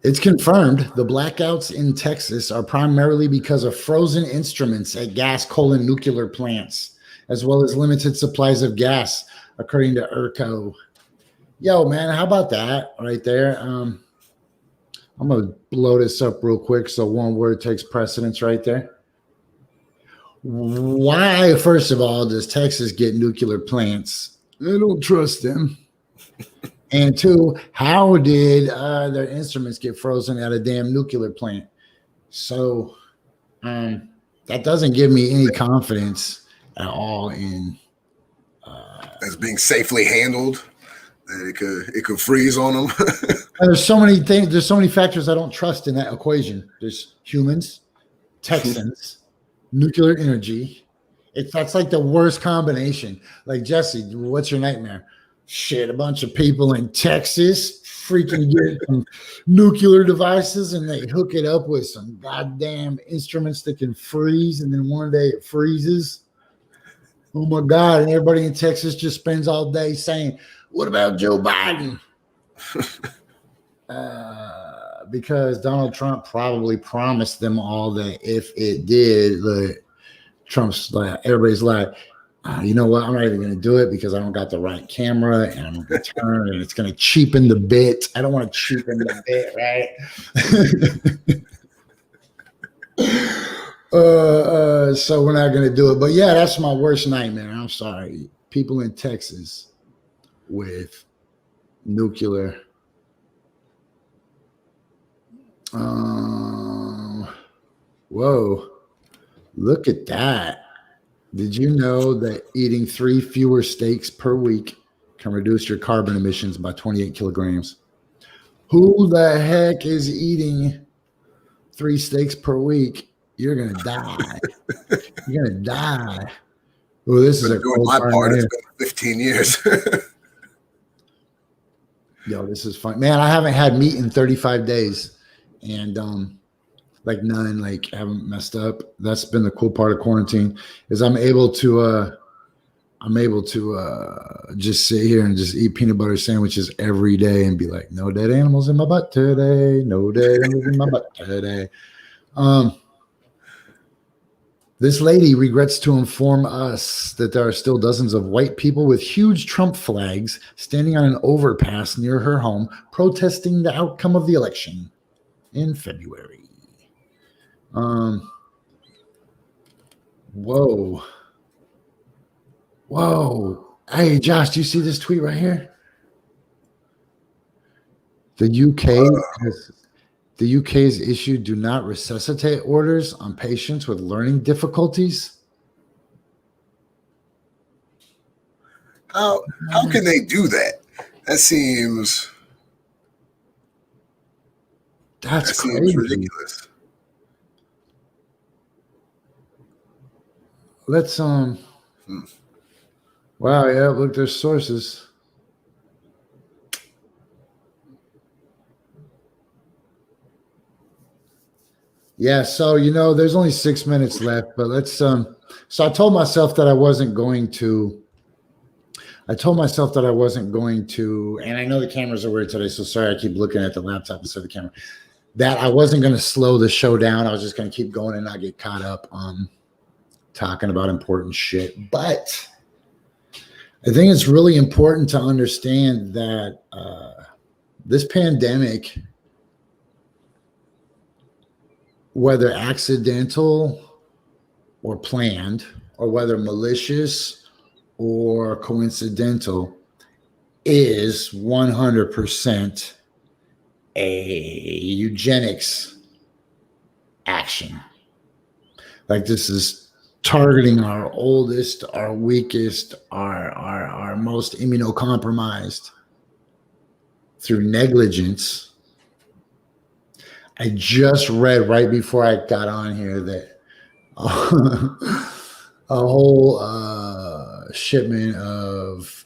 It's confirmed the blackouts in Texas are primarily because of frozen instruments at nuclear plants, as well as limited supplies of gas, according to ERCO. Yo, man, how about that right there? I'm going to blow this up real quick so one word takes precedence right there. Why, first of all, does Texas get nuclear plants? I don't trust them. And two, how did their instruments get frozen at a damn nuclear plant? So that doesn't give me any confidence at all in as being safely handled. That it could freeze on them. There's so many things. There's so many factors I don't trust in that equation. There's humans, Texans, nuclear energy. That's like the worst combination. Like, Jessie, what's your nightmare? Shit, a bunch of people in Texas freaking get some nuclear devices and they hook it up with some goddamn instruments that can freeze, and then one day it freezes. Oh my God. And everybody in Texas just spends all day saying, what about Joe Biden? Because Donald Trump probably promised them all that if it did, like, everybody's like, you know what? I'm not even going to do it because I don't got the right camera and I'm going to turn and it's going to cheapen the bit. I don't want to cheapen the bit, right? So we're not going to do it. But yeah, that's my worst nightmare. I'm sorry. People in Texas with nuclear. Whoa, look at that. Did you know that eating 3 fewer steaks per week can reduce your carbon emissions by 28 kilograms? Who the heck is eating 3 steaks per week? You're going to die. You're going to die. Oh, this is a doing my part. It's been 15 years. Yo, this is fun. Man, I haven't had meat in 35 days. And like none, like haven't messed up. That's been the cool part of quarantine is I'm able to just sit here and just eat peanut butter sandwiches every day and be like, no dead animals in my butt today. No dead animals in my butt today. This lady regrets to inform us that there are still dozens of white people with huge Trump flags standing on an overpass near her home protesting the outcome of the election in February. Whoa. Hey, Josh, do you see this tweet right here? The UK has issued do not resuscitate orders on patients with learning difficulties. How can they do that? That seems crazy. Ridiculous. Let's Wow, yeah, look, there's sources. Yeah, so there's only 6 minutes left, but let's so I told myself that I wasn't going to, and I know the cameras are weird today, so sorry I keep looking at the laptop instead of the camera, that I wasn't going to slow the show down. I was just going to keep going and not get caught up on talking about important shit. But I think it's really important to understand that this pandemic, whether accidental or planned, or whether malicious or coincidental, is 100% a eugenics action. Like, this is targeting our oldest, our weakest, our most immunocompromised through negligence. I just read right before I got on here that a whole shipment of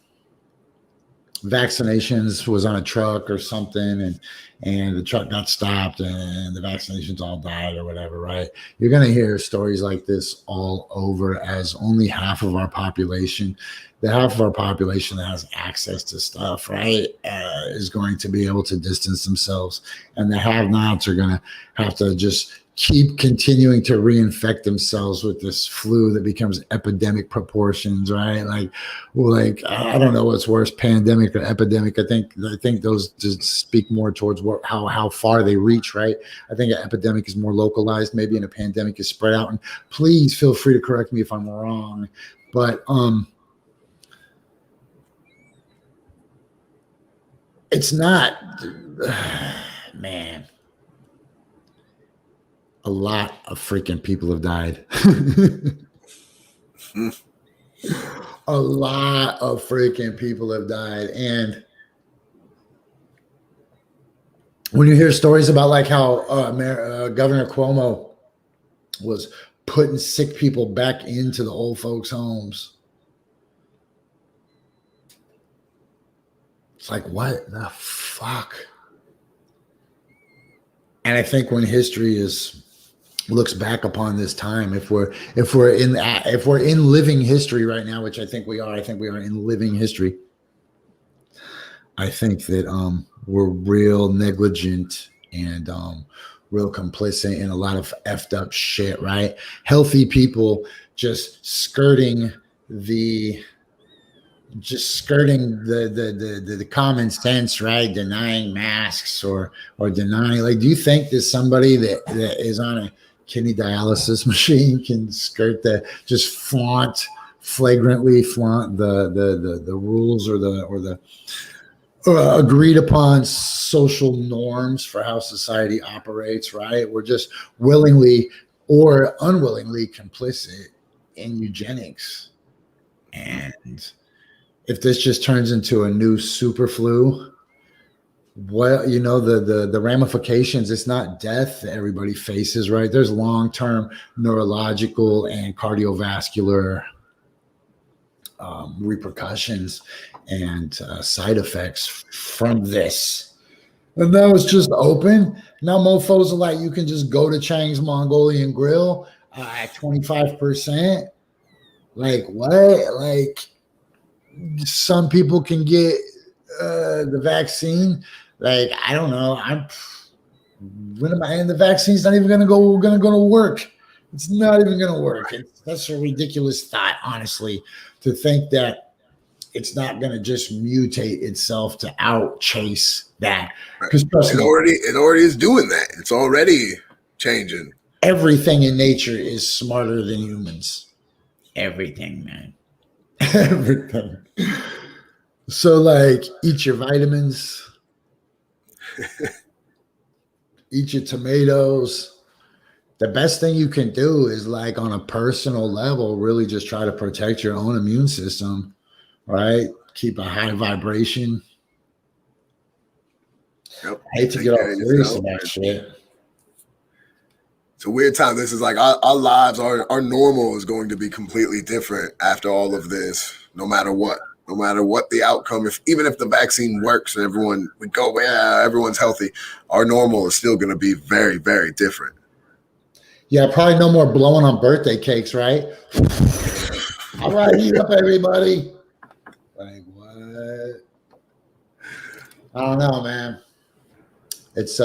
vaccinations was on a truck or something, and the truck got stopped and the vaccinations all died or whatever, right? You're going to hear stories like this all over, as only half of our population, the half of our population that has access to stuff, right, is going to be able to distance themselves, and the have-nots are going to have to just keep continuing to reinfect themselves with this flu that becomes epidemic proportions, right? Like I don't know what's worse, pandemic or epidemic. I think those just speak more towards how far they reach, right? I think an epidemic is more localized, maybe, and a pandemic is spread out. And please feel free to correct me if I'm wrong, but it's not, man. A lot of freaking people have died. A lot of freaking people have died. And when you hear stories about like how Governor Cuomo was putting sick people back into the old folks' homes, it's like, what the fuck? And I think when history looks back upon this time, if we're in living history right now, which I think we are in living history, I think that we're real negligent and real complicit in a lot of effed up shit, right? Healthy people just skirting the common sense, right? Denying masks or denying, like, do you think that somebody that is on a kidney dialysis machine can just flagrantly flaunt the rules or the agreed upon social norms for how society operates, right? We're just willingly or unwillingly complicit in eugenics. And if this just turns into a new super flu, well, the ramifications, it's not death that everybody faces, right? There's long-term neurological and cardiovascular repercussions and side effects from this. And now it's just open. Now mofos are like, you can just go to Chang's Mongolian Grill at 25%. Like, what? Like, some people can get the vaccine. Like, I don't know. And the vaccine's not even gonna go to work. It's not even gonna work. That's a ridiculous thought, honestly, to think that it's not gonna just mutate itself to outchase that. Because it already is doing that. It's already changing. Everything in nature is smarter than humans. Everything, man. Everything. So, like, eat your vitamins, eat your tomatoes. The best thing you can do is, like, on a personal level, really just try to protect your own immune system, right? Keep a high vibration. Yep. I hate to get all serious about shit. It's a weird time. This is like our lives, our normal is going to be completely different after all of this, no matter what the outcome. Even if the vaccine works and everyone's healthy, our normal is still going to be very, very different. Yeah, probably no more blowing on birthday cakes, right? All right, eat up, everybody. Like, what? I don't know, man. It's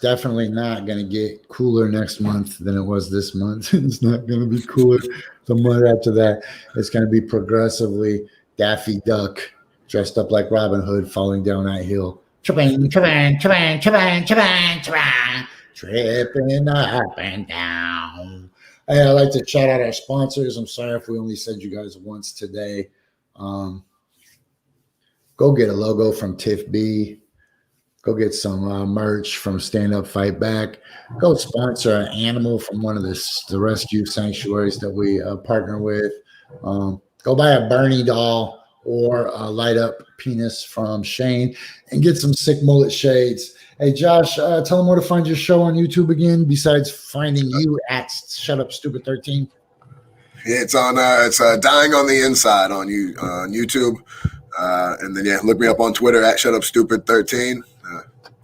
definitely not going to get cooler next month than it was this month. It's not going to be cooler the month after that. It's going to be progressively Daffy Duck dressed up like Robin Hood falling down that hill. Tripping, tripping, tripping, tripping, tripping, tripping, tripping up and down. Hey, I'd like to shout out our sponsors. I'm sorry if we only said you guys once today. Go get a logo from Tiff B. Go get some merch from Stand Up Fight Back. Go sponsor an animal from one of the rescue sanctuaries that we partner with. Go buy a Bernie doll or a light up penis from Shane and get some sick mullet shades. Hey, Josh, tell them where to find your show on YouTube again, besides finding you at Shut Up Stupid 13. It's on. It's Dying on the Inside on YouTube, and then look me up on Twitter at ShutUpStupid13.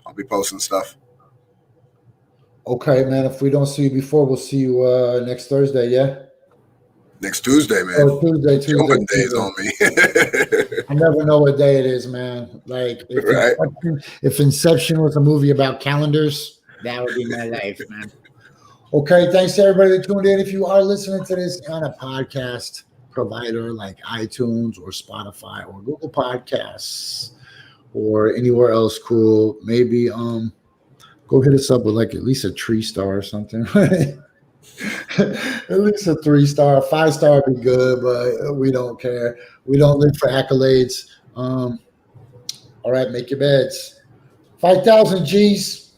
I'll be posting stuff. Okay, man. If we don't see you before, we'll see you next Thursday. Yeah. Next Tuesday, man. Oh, Tuesday. Days on me. I never know what day it is, man. Like if Inception was a movie about calendars, that would be my life, man. Okay, thanks to everybody that tuned in. If you are listening to this on a podcast provider like iTunes or Spotify or Google Podcasts or anywhere else cool, maybe go hit us up with like at least a 3-star or something. At least a 3-star, 5-star would be good, but we don't care. We don't live for accolades. All right, make your beds. 5,000 G's.